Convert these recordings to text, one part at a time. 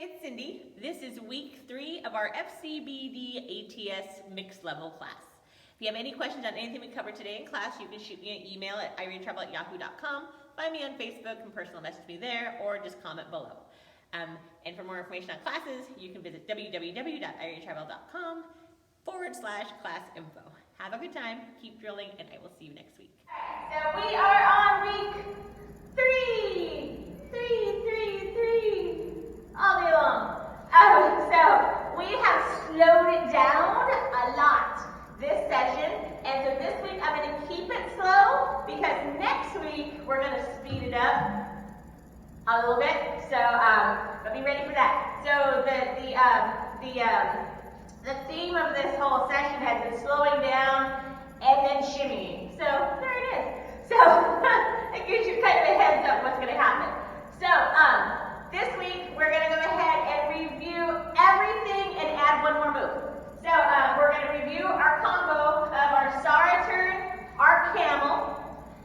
it's Cindy. This is week 3 of our FCBD ATS mixed level class. If you have any questions on anything we covered today in class, you can shoot me an email at irenetravel@yahoo.com, find me on Facebook and personal message me there, or just comment below. And for more information on classes, you can visit www.irenetravel.com/class info. Have a good time, keep drilling, and I will see you next week. So we are on week 3. All day long. So we have slowed it down a lot this session, and so this week I'm going to keep it slow because next week we're going to speed it up a little bit. So but be ready for that. So the theme of this whole session has been slowing down and then shimmying. So there it is. So it gives you kind of a heads up what's going to happen. So this week we're going to go ahead and review everything and add one more move. So we're going to review our combo of our Sahra turn, our camel,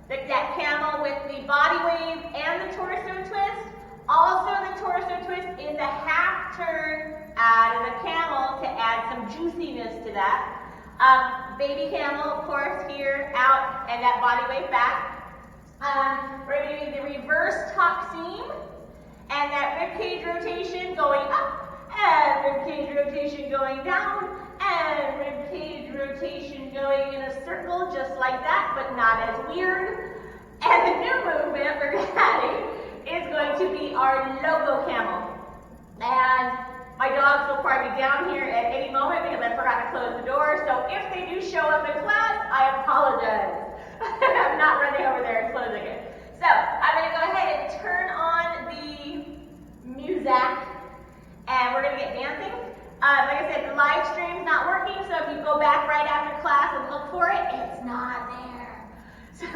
that camel with the body wave and the torso twist. Also the torso twist in the half turn out of the camel to add some juiciness to that. Baby camel, of course, here, out, and that body wave back. We're going to do the reverse Taxeem and that ribcage rotation going up, and ribcage rotation going down, and ribcage rotation going in a circle just like that, but not as weird. And the new movement we're adding is going to be our Loco Camel. And my dogs will probably be down here at any moment because I forgot to close the door. So if they do show up in class, I apologize. I'm not running over there and closing it. So I'm going to go ahead and turn on the music, and we're going to get dancing. Like I said, the live stream's not working, so if you go back right after class and look for it, it's not there. So,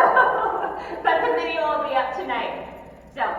but the video will be up tonight. So.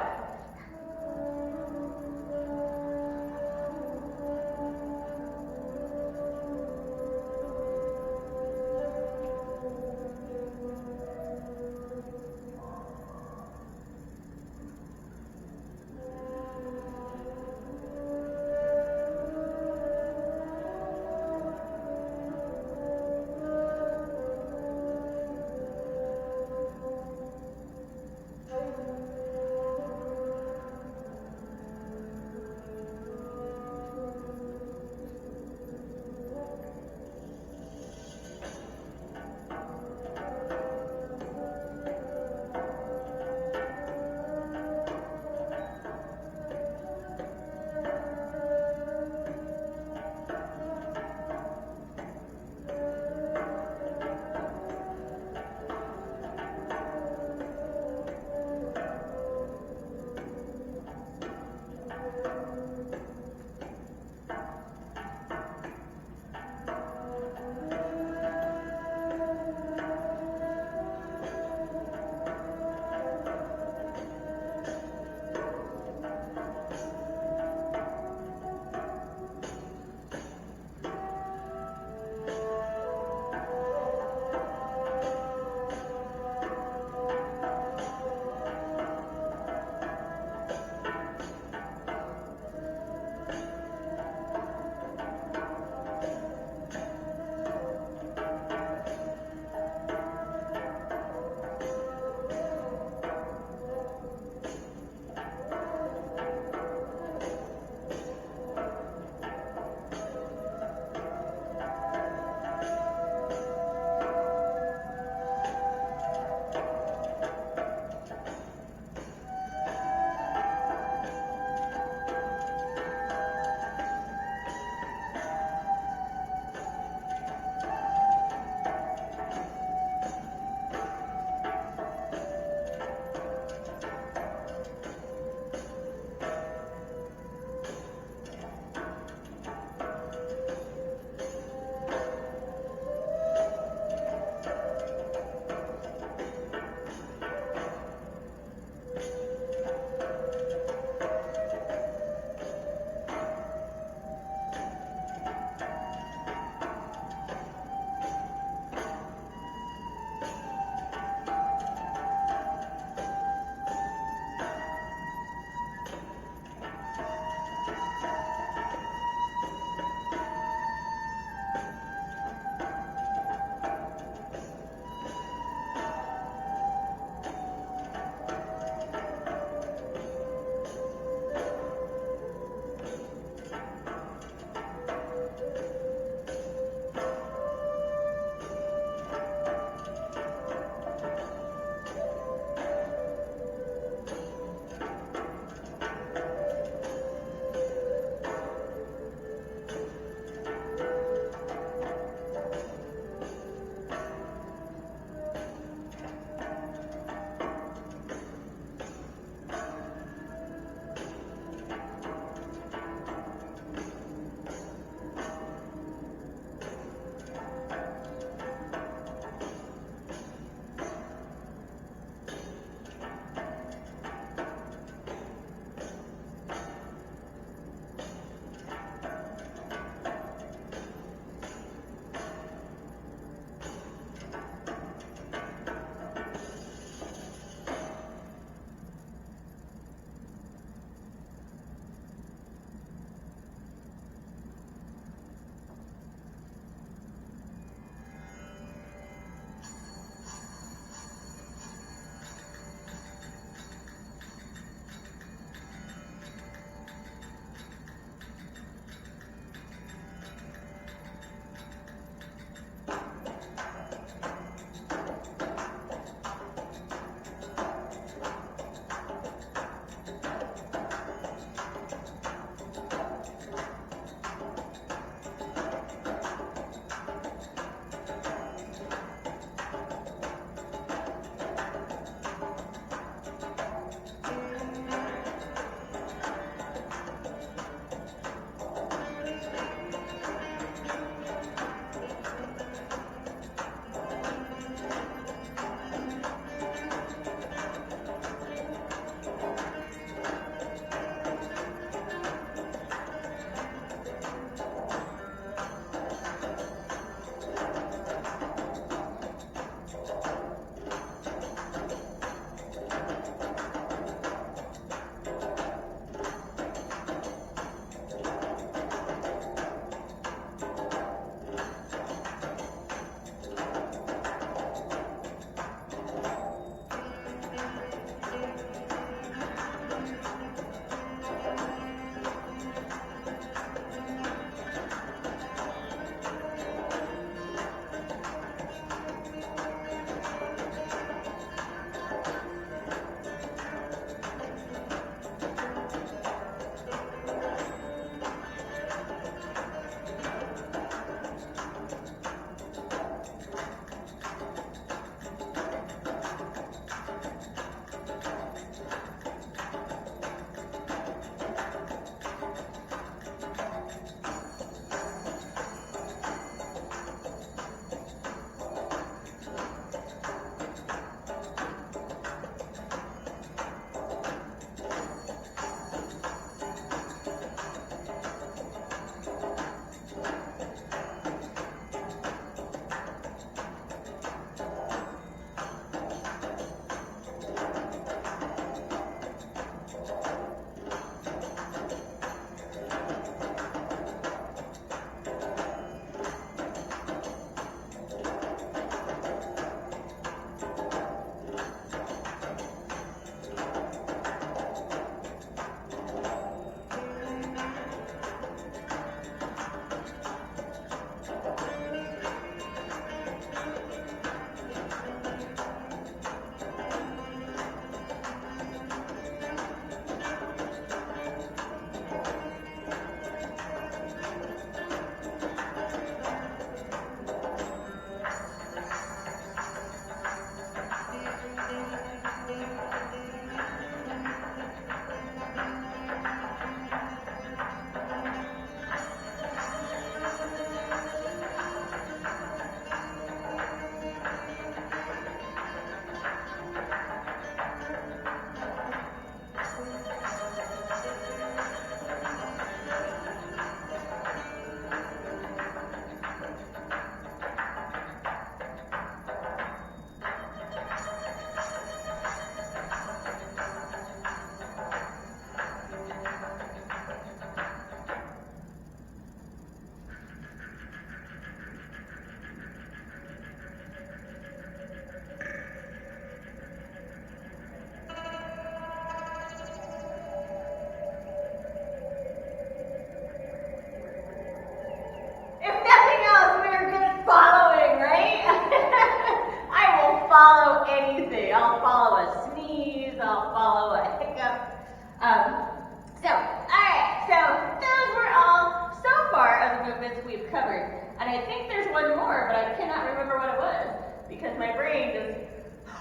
movements we've covered. And I think there's one more, but I cannot remember what it was because my brain just,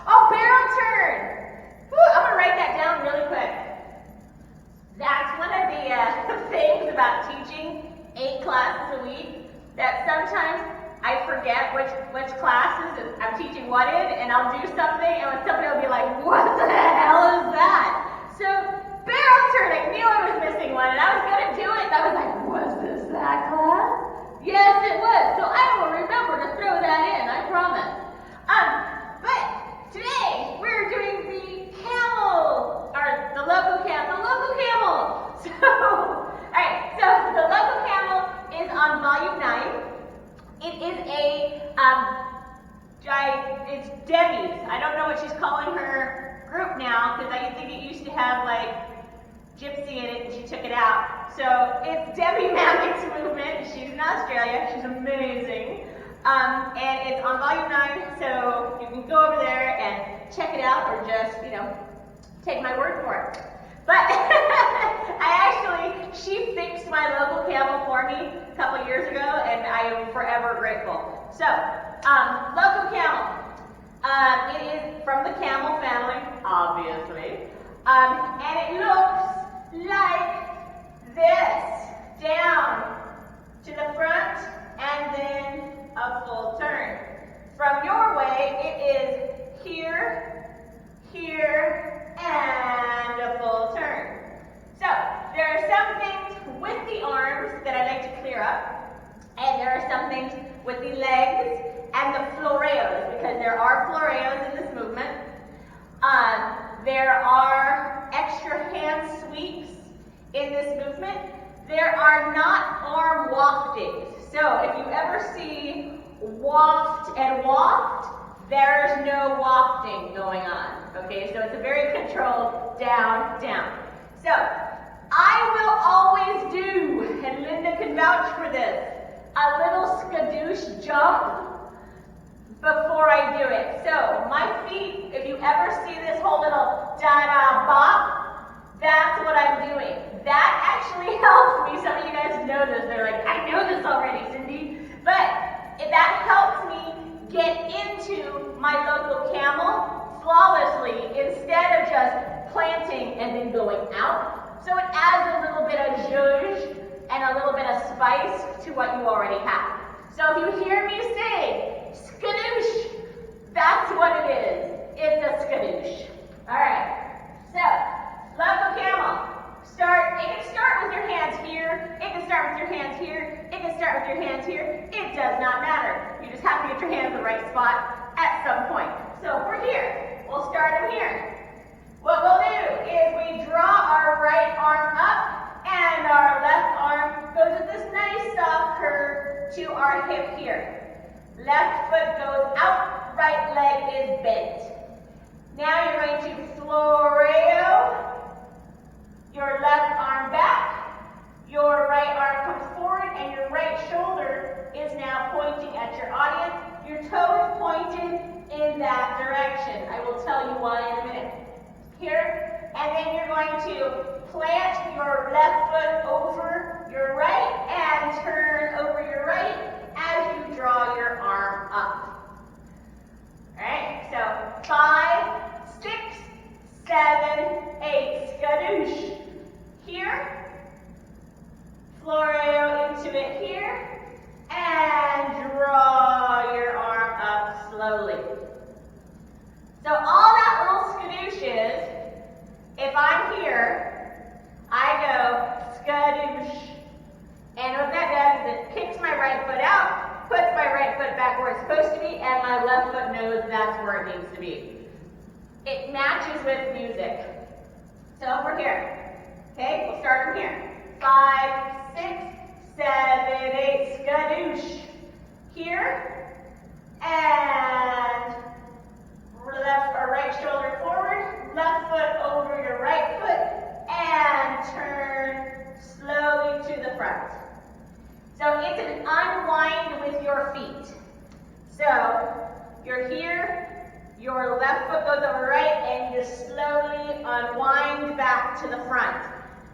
oh, barrel turn. Whew, I'm gonna write that down really quick. That's one of the things about teaching 8 classes a week, that sometimes I forget which classes I'm teaching what in, and I'll do something, and somebody will be like, what the hell is that? So, barrel turn, I knew I was missing one, and I was going to do it, and I was like, was this that class? Yes, it was. So I will remember to throw that in, I promise. But today, we're doing the camel, or the Loco Camel, So, alright, so the Loco Camel is on volume 9. It is it's Debbie's. I don't know what she's calling her group now, because I think it used to have like Gypsy in it and she took it out. So it's Debbie Mack's movement. She's in Australia. She's amazing. And it's on volume 9, so you can go over there and check it out, or just, take my word for it. But she fixed my Loco Camel for me a couple years ago, and I am forever grateful. So, Loco Camel. It is from the camel family, obviously. And it looks like this. Down to the front, and then a full turn. From your way, it is here, here, and a full turn. So, there are some things with the arms that I like to clear up, and there are some things with the legs and the floreos, because there are floreos in this movement. There are extra hand sweeps in this movement. There are not arm waftings. So, if you ever see waft and waft, there's no wafting going on. Okay, so it's a very controlled down, down. So, I will always do, and Linda can vouch for this, a little skadoosh jump before I do it. So, my feet, if you ever see this whole little da-da bop, that's what I'm doing. That actually helps me. Some of you guys know this. They're like, I know this already, Cindy. But that helps me get into my Loco Camel flawlessly instead of just planting and then going out. So it adds a little bit of zhuzh and a little bit of spice to what you already have. So if you hear me say skadoosh, that's what it is. It's a skadoosh. Alright, so Loco Camel. It can start with your hands here, it can start with your hands here, it can start with your hands here. It does not matter. You just have to get your hands in the right spot at some point. So if we're here, we'll start them here. What we'll do is we draw our right arm up, and our left arm goes with this nice soft curve to our hip here. Left foot goes out, right leg is bent. Now you're going to floreo. Your left arm back, your right arm comes forward, and your right shoulder is now pointing at your audience. Your toe is pointed in that direction. I will tell you why in a minute. Here, and then you're going to plant your left foot over your right and turn over your right as you draw your arm up. Alright, so 5, 6, 7, 8, skadoosh. Here, floreo into it here, and draw your arm up slowly. So all that little skadoosh is, if I'm here, I go skadoosh. And what that does is it kicks my right foot out, puts my right foot back where it's supposed to be, and my left foot knows that's where it needs to be. It matches with music. So we're here. Okay, we'll start from here. 5, 6, 7, 8, skadoosh. Here, and left or right shoulder forward, left foot over your right foot, and turn slowly to the front. So it's an unwind with your feet. So you're here, your left foot goes over right, and you slowly unwind back to the front.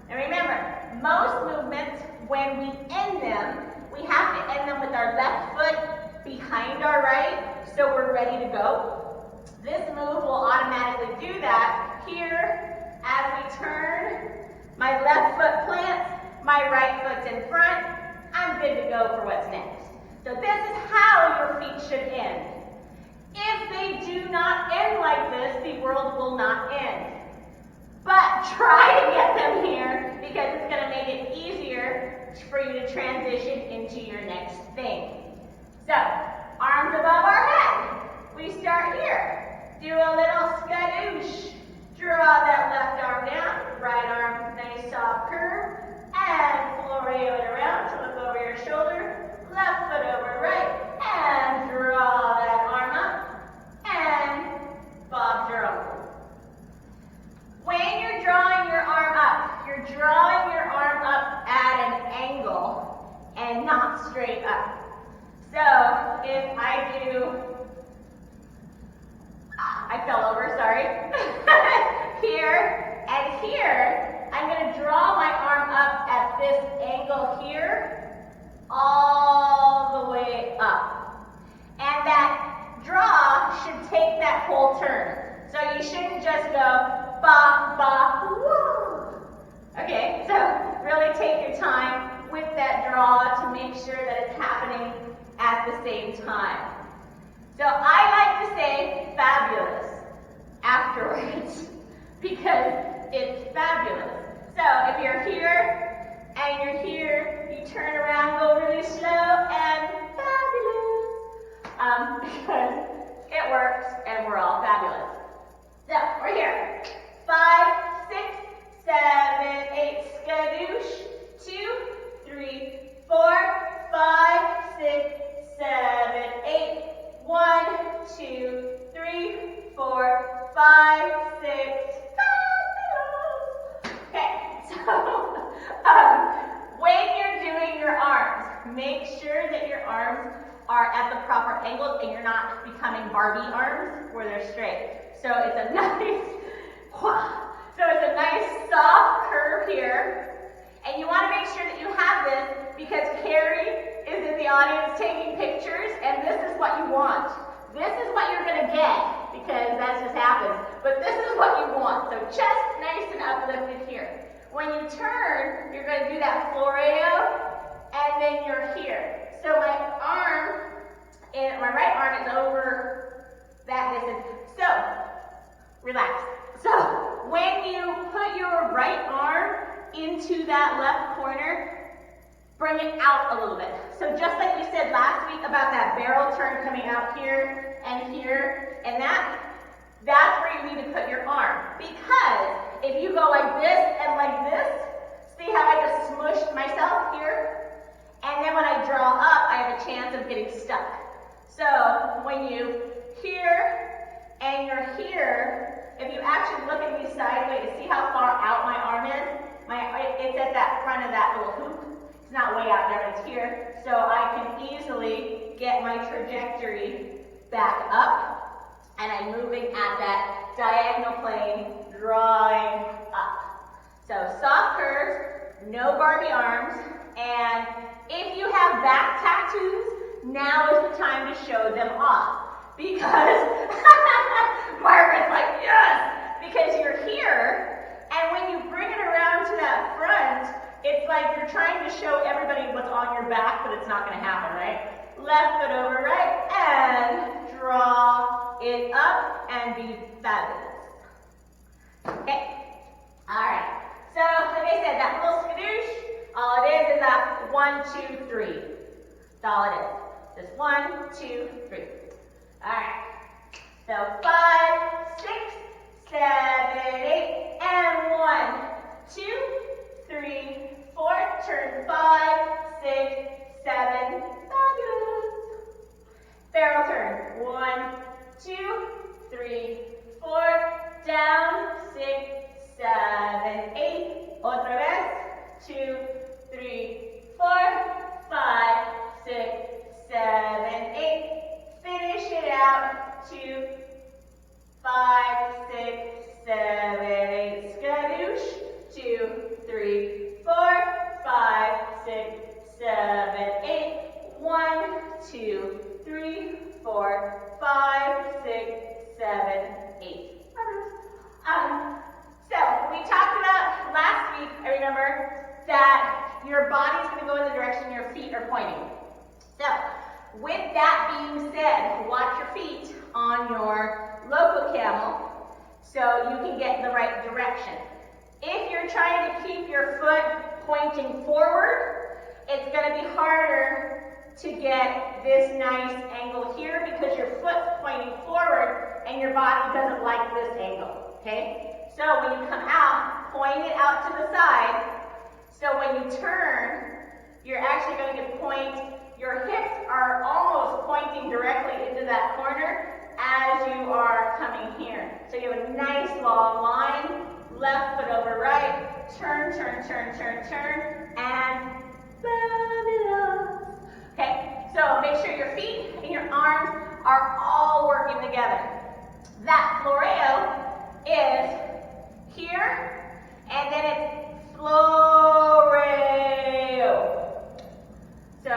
And remember, most movements, when we end them, we have to end them with our left foot behind our right, so we're ready to go. This move will automatically do that. Here, as we turn, my left foot plants, my right foot's in front, I'm good to go for what's next. So this is how your feet should end. If they do not end like this, the world will not end. But try to get them here because it's going to make it easier for you to transition into your next thing. So, arms above our head. We start here. Do a little skadoosh. Draw that left arm down. Right arm, nice soft curve. And floreo it around to look over your shoulder. Left foot over right. And draw that arm up. And bob your arm. When you're drawing your arm up, you're drawing your arm up at an angle and not straight up. So if I do, I fell over, sorry. Here and here, I'm going to draw my arm up at this angle here, all the way up. And that draw should take that whole turn. So you shouldn't just go ba, ba, woo. Okay, so really take your time with that draw to make sure that it's happening at the same time. So I like to say fabulous afterwards because it's fabulous. So if you're here and you're here, you turn around, go really slow, and fabulous. Because it works and we're all fabulous. So we're here. 5, 6, 7, 8, skadoosh. 2, 3, 4, 5, 6, 7, 8. 1, 2, 3, 4, 5, 6. Okay, so when you're doing your arms, make sure that your arms are at the proper angle and you're not becoming Barbie arms where they're straight. So it's a nice soft curve here. And you want to make sure that you have this because Carrie is in the audience taking pictures and this is what you want. This is what you're going to get because that just happens. But this is what you want. So chest nice and uplifted here. When you turn, you're going to do that floreo and then you're here. So my right arm is over that distance. So, relax. So, when you put your right arm into that left corner, bring it out a little bit. So just like we said last week about that barrel turn coming out here, and that's where you need to put your arm. Because if you go like this, see how I just smushed myself here? And then when I draw up, I have a chance of getting stuck. So when you here and you're here, if you actually look at me sideways, see how far out my arm is? It's at that front of that little hoop. It's not way out there, it's here. So I can easily get my trajectory back up, and I'm moving at that diagonal plane, drawing up. So soft curves, no Barbie arms, and if you have back tattoos, now is the time to show them off. Because Margaret's like, yes! Because you're here, and when you bring it around to that front, it's like you're trying to show everybody what's on your back, but it's not going to happen, right? Left foot over right, and draw it up, and be fabulous. Okay? Alright. So, like I said, that little skadoosh, all it is a 1, 2, 3. That's all it is. Just 1, 2, 3. Alright. So 5, 6, 7, 8, and 1, 2, 3, 4. Turn 5, 6, 7. Fabulous. Barrel turn. 1, 2, 3, 4. Down. 6, 7, 8. Otra vez. 2, 3, 4, 5, 6, 7, 8. Finish it out. 2, 5, 6, 7, 8. Skadoosh. 2, 3, 4, 5, 6, 7, 8. body's going to go in the direction your feet are pointing. So, with that being said, watch your feet on your Loco Camel so you can get in the right direction. If you're trying to keep your foot pointing forward, it's going to be harder to get this nice angle here because your foot's pointing forward and your body doesn't like this angle, okay? So when you come out, point it out to the side. So when you turn, you're actually going to point, your hips are almost pointing directly into that corner as you are coming here. So you have a nice long line, left foot over right, turn, turn, turn, turn, turn, and fabulous. Okay, so make sure your feet and your arms are all working together. That floreo is here, and then it's floreo. So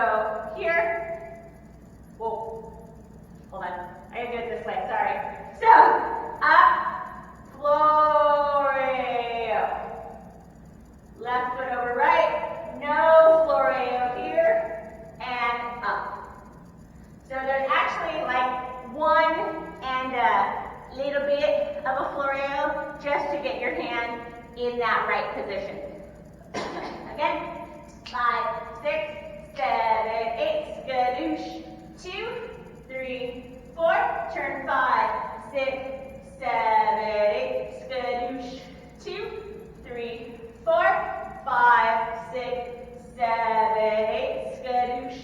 here, whoa, hold on, I gotta do it this way, sorry. So, up, floreo. Left foot over right, no floreo here, and up. So there's actually like one and a little bit of a floreo just to get your hand in that right position. Again, 5, 6, 7, 8, skadoosh. 2, 3, 4, turn 5, 6, 7, 8, skadoosh. 2, 3, 4, 5, 6, 7, 8, skadoosh.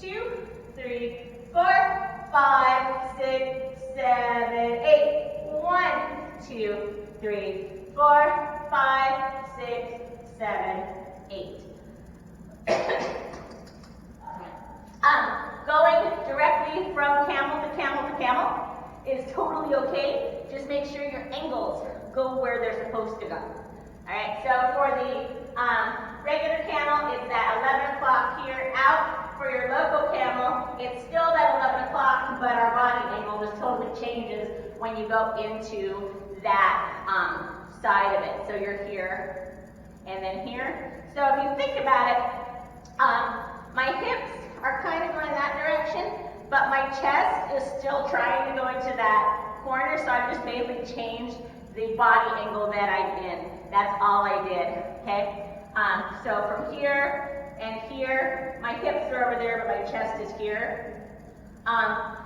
2, 3, 4, 5, 6, 7, 8. 1, 2, 3, 4, 5, 6, 7, 8. Going directly from camel to camel to camel is totally okay. Just make sure your angles go where they're supposed to go. Alright, so for the regular camel, it's at 11 o'clock here out. For your Loco Camel, it's still at 11 o'clock, but our body angle just totally changes when you go into that side of it. So you're here and then here. So if you think about it, my hips are kind of going that direction, but my chest is still trying to go into that corner, so I've just basically changed the body angle that I'm in. That's all I did, okay? So from here and here, my hips are over there, but my chest is here.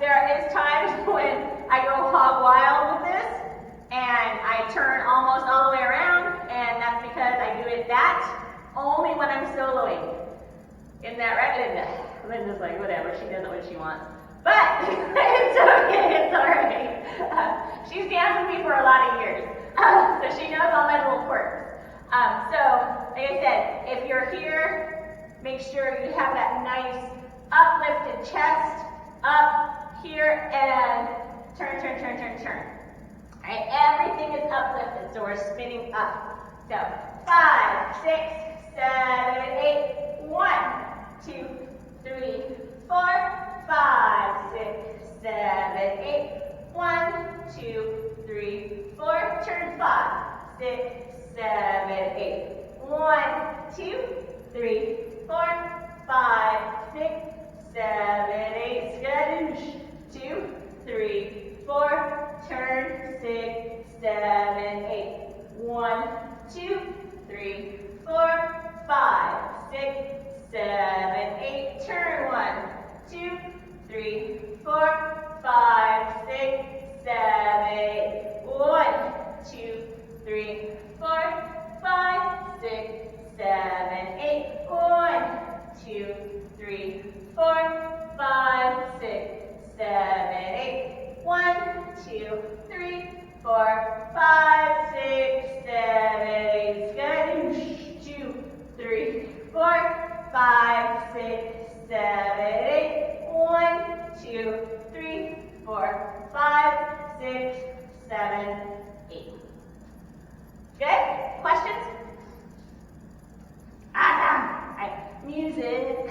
There is times when I go hog wild with this, and I turn almost all the way around, and that's because I do it that only when I'm soloing. Isn't that right, Linda? Linda's like, whatever, she does it when she wants. But it's okay, it's alright. She's danced with me for a lot of years, so she knows all my little quirks. So, like I said, if you're here, make sure you have that nice uplifted chest, up here, and turn, turn, turn, turn, turn. Alright, everything is uplifted, so we're spinning up. So, 5, 6, 7, 8, 1, 2, 3, 4, 5, 6, 7, 8, 1, 2, 3, 4, turn 5, 6, 7, 8, 1, 2, 3, 4, 5, 6, 7, 8, skadoosh, 2, 3, 4, turn 6, 7, 8, 1, 2, 3, 4, 5, 6, 7, 8, turn 1, 2, 3, 4, 5, 6, 7, 8, 1, 2, 3, 4, 5, 6, 7, 8, 1, 2, 3, 4, 5, 6, 7, 8, 1, 2, 3, 4, 5, 6, 7, 8, skadoosh, 2, 3, 4, 5, 6, 7, 8, 1, 2, 3, 4, 5, 6, 7, 8. Good? Questions? Awesome. All right, music.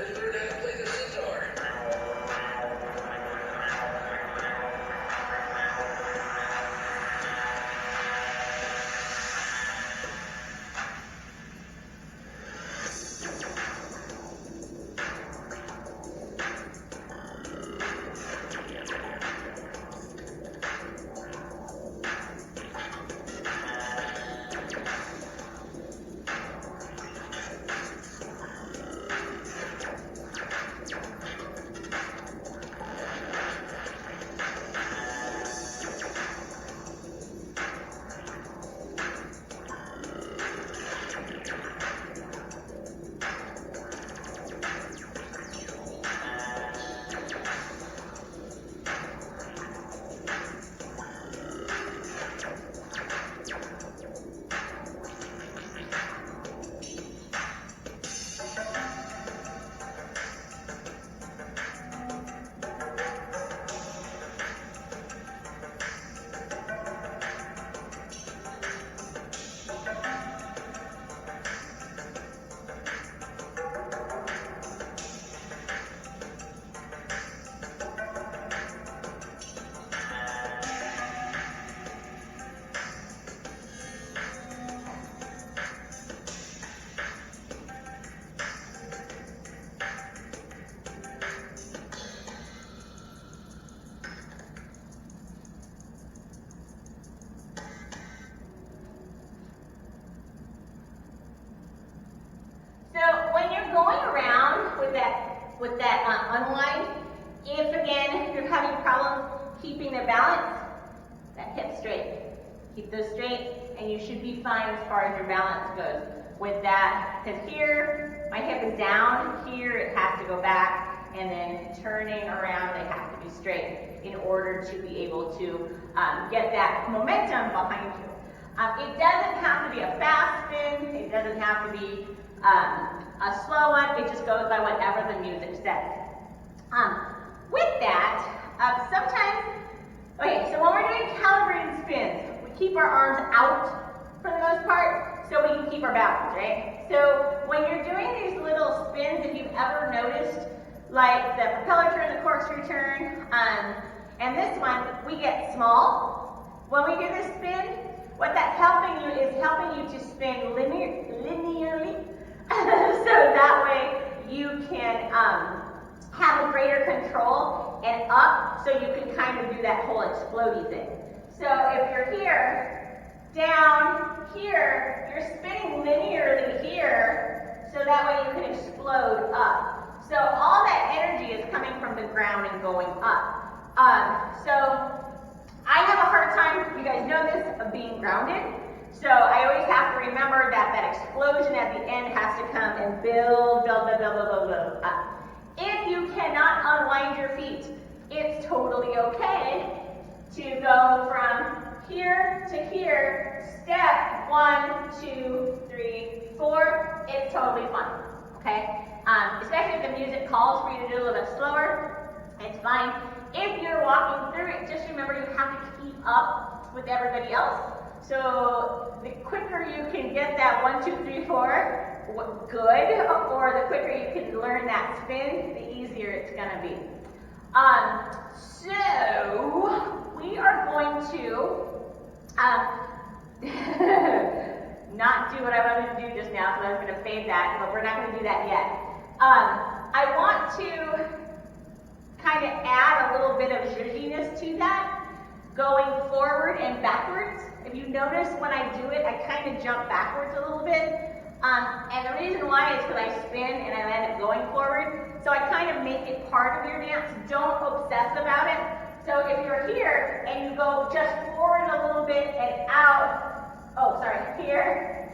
and learn how to play the sitar. with that unwind. If again you're having problems keeping the balance, that hip straight. Keep those straight and you should be fine as far as your balance goes with that. Because here, my hip is down, here it has to go back, and then turning around, they have to be straight in order to be able to get that momentum behind you. It doesn't have to be a fast spin, it doesn't have to be a slow one, it just goes by whatever the music says. With that, sometimes, okay, so when we're doing calibrated spins, we keep our arms out for the most part so we can keep our balance, right? So when you're doing these little spins, if you've ever noticed, like the propeller turn, the corkscrew turn, and this one, we get small. When we do this spin, what that's helping you is helping you to spin linearly, so that way you can have a greater control and up, so you can kind of do that whole explodey thing. So if you're here, down, here, you're spinning linearly here, so that way you can explode up. So all that energy is coming from the ground and going up. So I have a hard time, you guys know this, of being grounded. So I always have to remember that that explosion at the end has to come and build up. If you cannot unwind your feet, it's totally okay to go from here to here, step 1, 2, 3, 4, it's totally fine, okay? Especially if the music calls for you to do a little bit slower, it's fine. If you're walking through it, just remember you have to keep up with everybody else. So the quicker you can get that 1, 2, 3, 4, good, or the quicker you can learn that spin, the easier it's gonna be. So we are going to not do what I wanted to do just now, so I was gonna fade that, but we're not gonna do that yet. I want to kind of add a little bit of zhuzhiness to that, going forward and backwards. If you notice when I do it, I kind of jump backwards a little bit. And the reason why is because I spin and I end up going forward. So I kind of make it part of your dance. Don't obsess about it. So if you're here and you go just forward a little bit and out,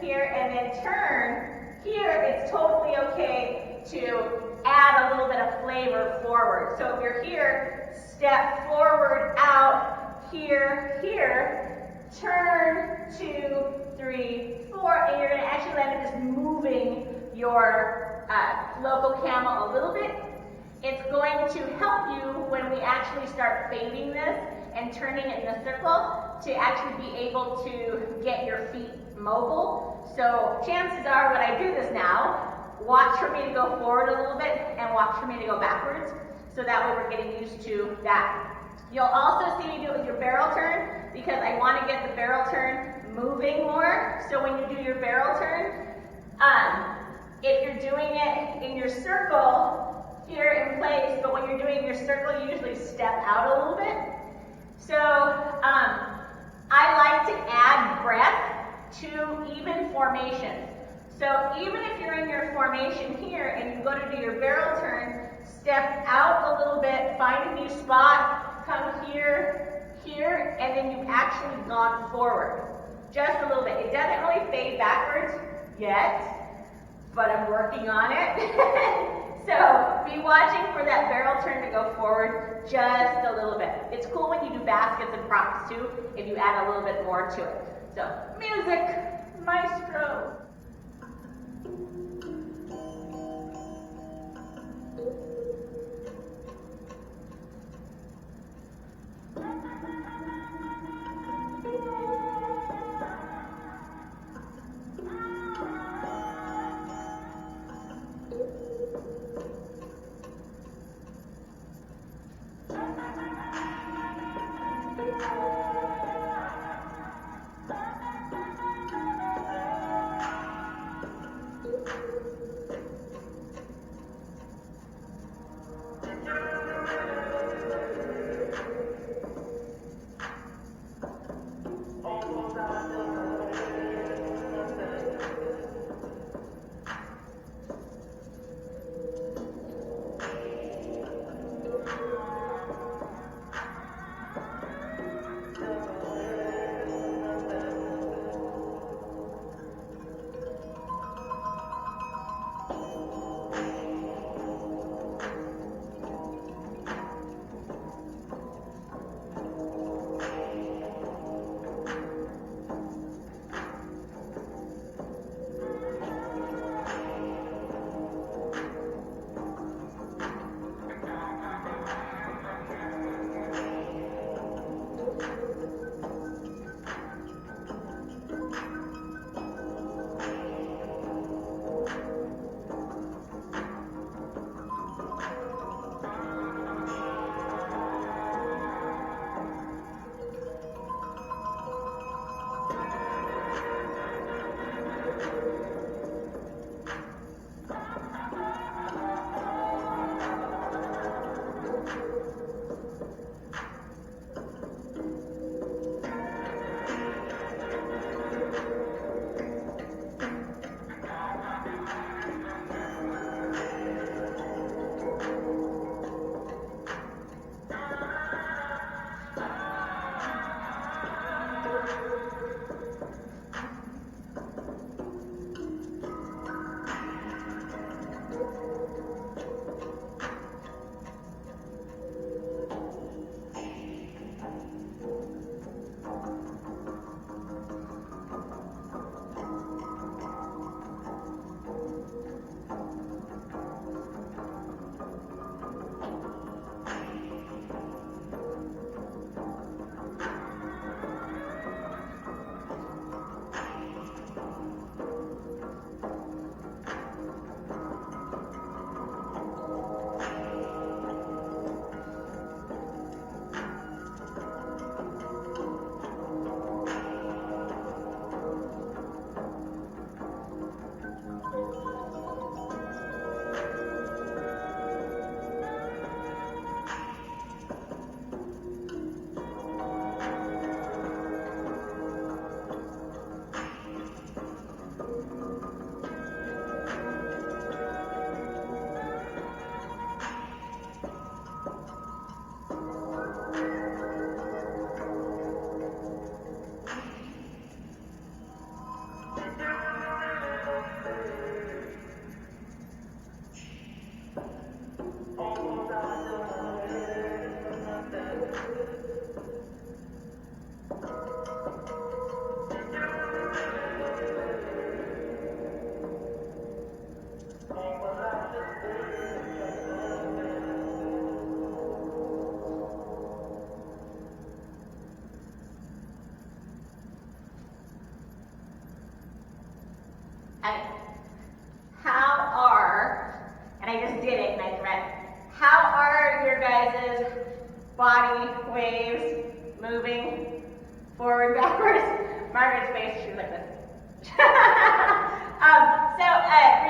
here, and then turn, here, it's totally okay to add a little bit of flavor forward. So if you're here, step forward, out, here, turn, 2, 3, 4, and you're going to actually end up just moving your Loco Camel a little bit. It's going to help you when we actually start fading this and turning it in a circle to actually be able to get your feet mobile. So chances are when I do this now, watch for me to go forward a little bit and watch for me to go backwards. So that way we're getting used to that. You'll also see me do it with your barrel turn because I want to get the barrel turn moving more. So when you do your barrel turn, if you're doing it in your circle here in place, but when you're doing your circle, you usually step out a little bit. So I like to add breath to even formation. So even if you're in your formation here and you go to do your barrel turn, step out a little bit, find a new spot, come here, here, and then you've actually gone forward. Just a little bit. It doesn't really fade backwards yet, but I'm working on it. So be watching for that barrel turn to go forward just a little bit. It's cool when you do baskets and props too, if you add a little bit more to it. So music, maestro. and I just did it and I threatened. How are your guys' body waves moving forward, backwards? Margaret's face, she was like this.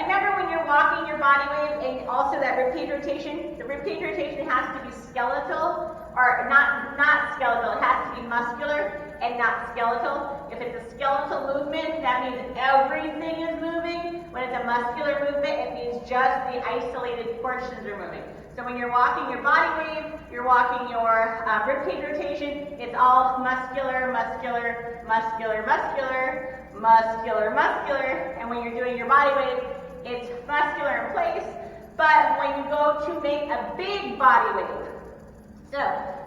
Remember when you're walking your body wave and also that ribcage rotation? The ribcage rotation has to be skeletal, or not skeletal, it has to be muscular and not skeletal. If it's a skeletal movement, that means everything is moving. When it's a muscular movement, it means just the isolated portions are moving. So when you're walking your body wave, you're walking your ribcage rotation, it's all muscular, muscular, muscular, muscular, muscular, muscular, and when you're doing your body wave, it's muscular in place, but when you go to make a big body wave, so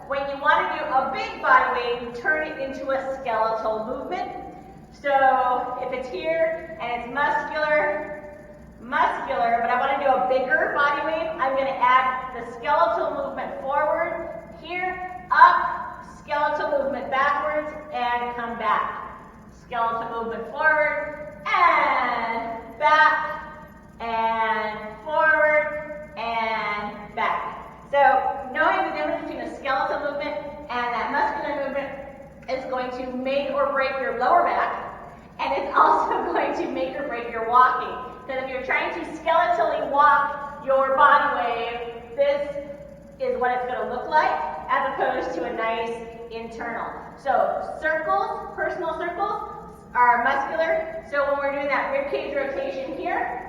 when you want to do a big body wave, you turn it into a skeletal movement. So if it's here and it's muscular, muscular, but I want to do a bigger body wave, I'm going to add the skeletal movement forward, here, up, skeletal movement backwards, and come back. Skeletal movement forward, and back, and forward, and back. So knowing the difference between a skeletal movement and that muscular movement is going to make or break your lower back, and it's also going to make or break your walking. Because if you're trying to skeletally walk your body wave, this is what it's going to look like, as opposed to a nice internal. So circles, personal circles, are muscular. So when we're doing that ribcage rotation here,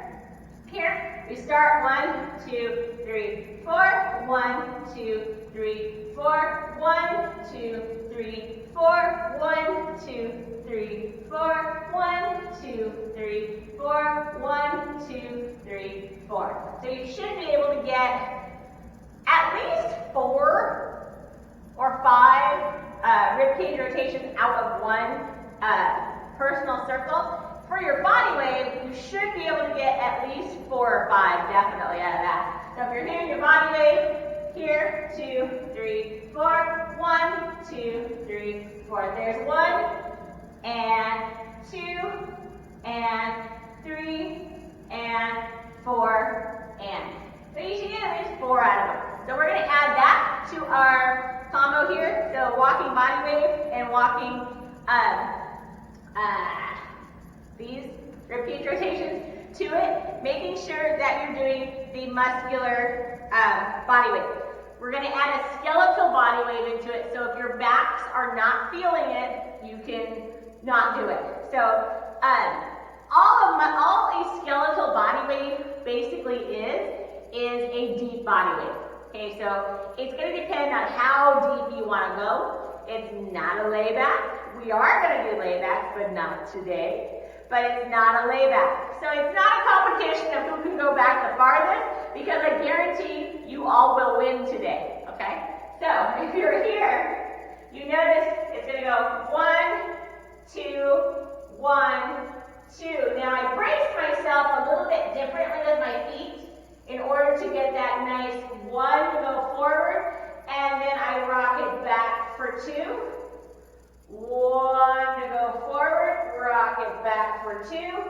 we start 1, 2, 3, 4, 1, 2, 3, 4, 1, 2, 3, 4, 1, 2, 3, 4, 1, 2, 3, 4, 1, 2, 3, 4. So you should be able to get at least 4 or 5 ribcage rotations out of one personal circle. For your body wave, you should be able to get at least 4 or 5 definitely out of that. So if you're doing your body wave, here, 2, 3, 4, 1, 2, 3, 4. There's 1, and 2, and 3, and 4, and. So you should get at least 4 out of them. So we're going to add that to our combo here. So walking body wave and walking these ribcage rotations to it, making sure that you're doing the muscular body wave. We're going to add a skeletal body wave into it, so if your backs are not feeling it, you can not do it. So all a skeletal body wave basically is a deep body wave. Okay, so it's going to depend on how deep you want to go. It's not a layback. We are going to do laybacks, but not today. But it's not a layback. So it's not a competition of who can go back the farthest, because I guarantee you all will win today, okay? So if you're here, you notice it's going to go 1, 2, 1, 2. Now I brace myself a little bit differently with my feet in order to get that nice 1 to go forward, and then I rock it back for 2. 1 to go forward, rock it back for 2.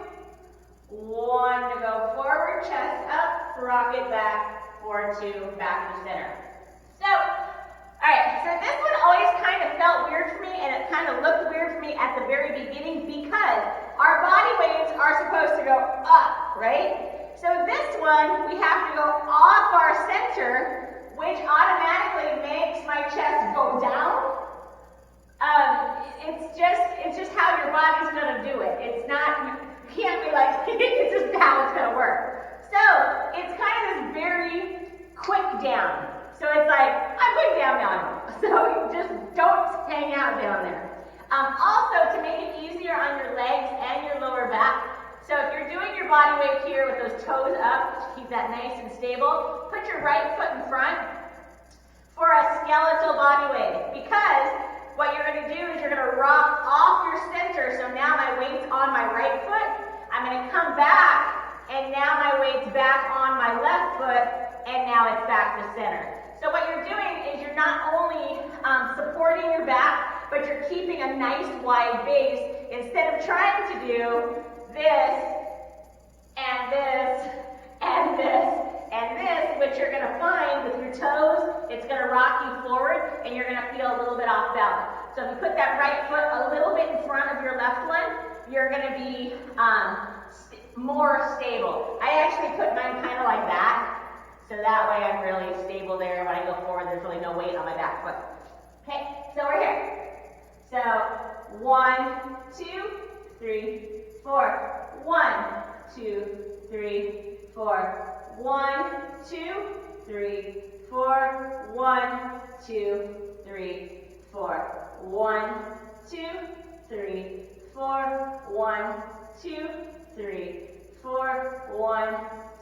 1 to go forward, chest up, rock it back for 2, back to center. So, alright, so this one always kind of felt weird for me, and it kind of looked weird for me at the very beginning because our body waves are supposed to go up, right? So this one, we have to go off our center, which automatically makes my chest go down. It's just how your body's going to do it. It's not, you can't be like, it's just how it's going to work. So it's kind of this very quick down. So it's like, I'm going down now. So you just don't hang out down there. Also, to make it easier on your legs and your lower back, so if you're doing your body weight here with those toes up, to keep that nice and stable, put your right foot in front for a skeletal body weight, because what you're going to do is you're going to rock off your center. So now my weight's on my right foot. I'm going to come back, and now my weight's back on my left foot, and now it's back to center. So what you're doing is you're not only supporting your back, but you're keeping a nice wide base instead of trying to do this, and this, and this, and rock you forward and you're gonna feel a little bit off balance. So if you put that right foot a little bit in front of your left one, you're gonna be more stable. I actually put mine kind of like that, so that way I'm really stable there. When I go forward, there's really no weight on my back foot. Okay, so we're here. So 1, 2, 3, 4. 1, 2, 3, 4. 1, 2, 3, 4. 1, 2, 3, 4. 1, 2, 3, 4. 1, 2, 3, 4. 1,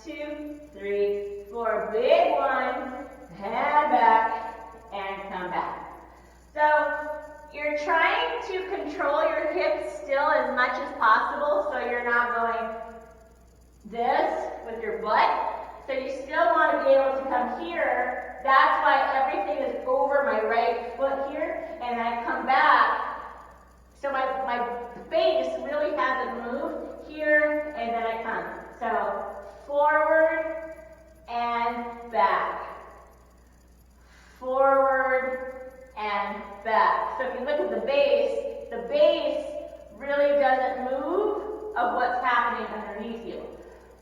2, 3, 4. Big one. Head back and come back. So you're trying to control your hips still as much as possible, so you're not going this with your butt. So you still want to be able to come here. That's why everything is over my right foot here, and then I come back. So my base really hasn't moved here, and then I come. So forward and back. Forward and back. So if you look at the base really doesn't move of what's happening underneath you.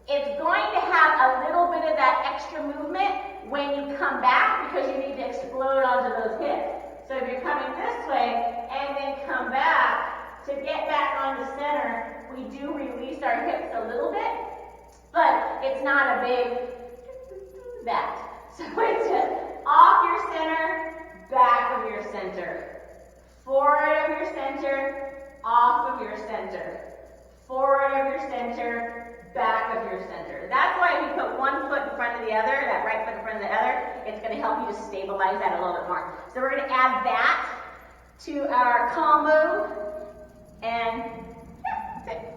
It's going to have a little bit of that extra movement when you come back because you need to explode onto those hips. So if you're coming this way and then come back, to get back on the center, we do release our hips a little bit, but it's not a big that. So it's just off your center, back of your center, forward of your center, off of your center, forward of your center, back of your center. That's why if you put one foot in front of the other, that right foot in front of the other, it's going to help you to stabilize that a little bit more. So we're going to add that to our combo, and that's it.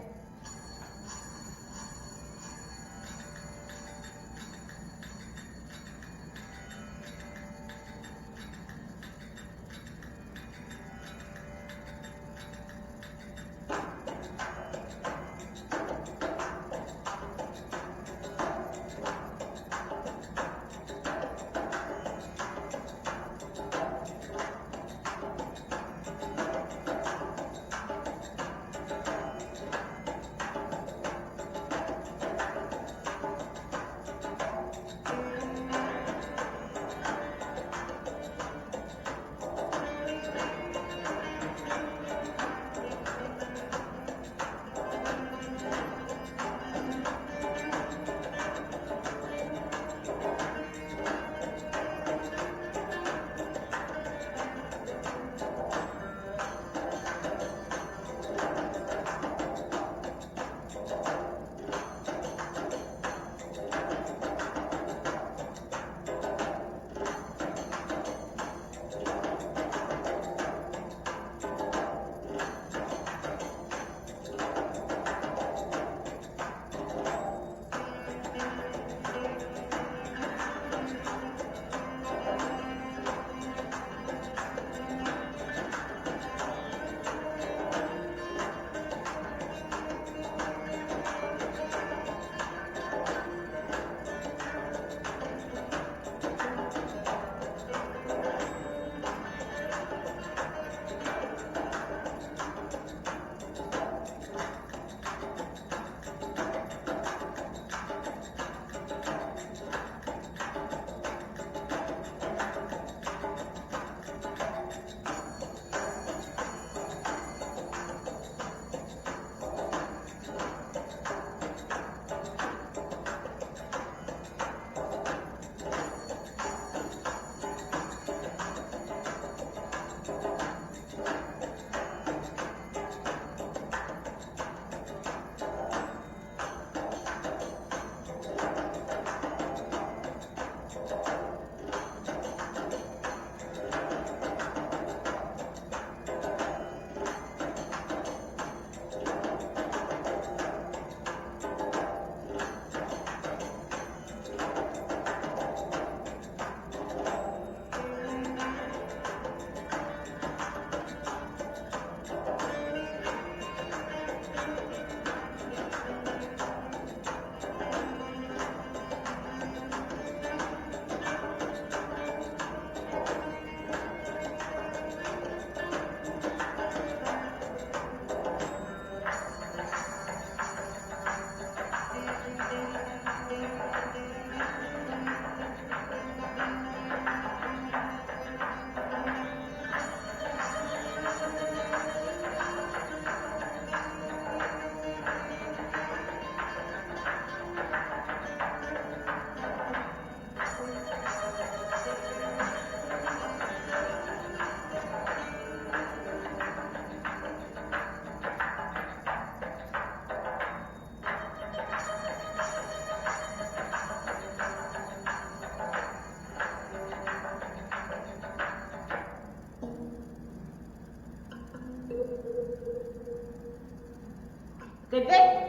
Good, good.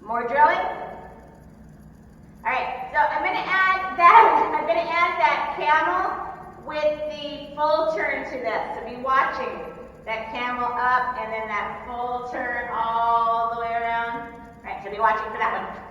More drilling. All right, so I'm gonna add that camel with the full turn to this. So be watching that camel up and then that full turn all the way around. All right, so be watching for that one.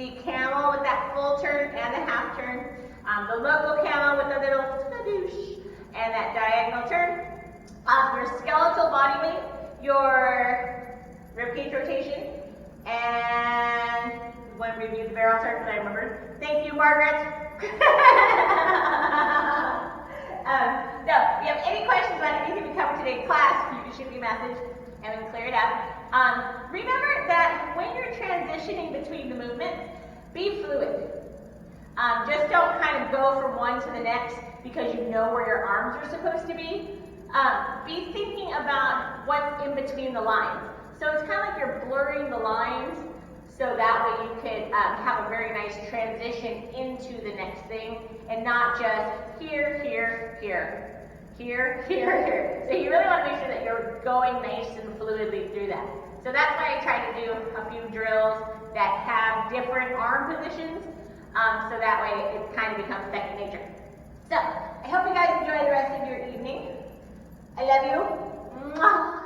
the camel with that full turn and the half turn, the Loco Camel with the little skadoosh and that diagonal turn, your skeletal body weight, your ribcage rotation, and when we review the barrel turn, because I remembered. Thank you, Margaret. So, if you have any questions about anything we covered today in class, you can shoot me a message and we can clear it up. Remember that when you're transitioning between the movements, be fluid. Just don't kind of go from one to the next because you know where your arms are supposed to be. be thinking about what's in between the lines. So it's kind of like you're blurring the lines so that way you could have a very nice transition into the next thing and not just here, here, here, here, here, here. So you really want to make sure that you're going nice and fluidly through that. So that's why I try to do a few drills that have different arm positions so that way it kind of becomes second nature. So I hope you guys enjoy the rest of your evening. I love you. Mwah.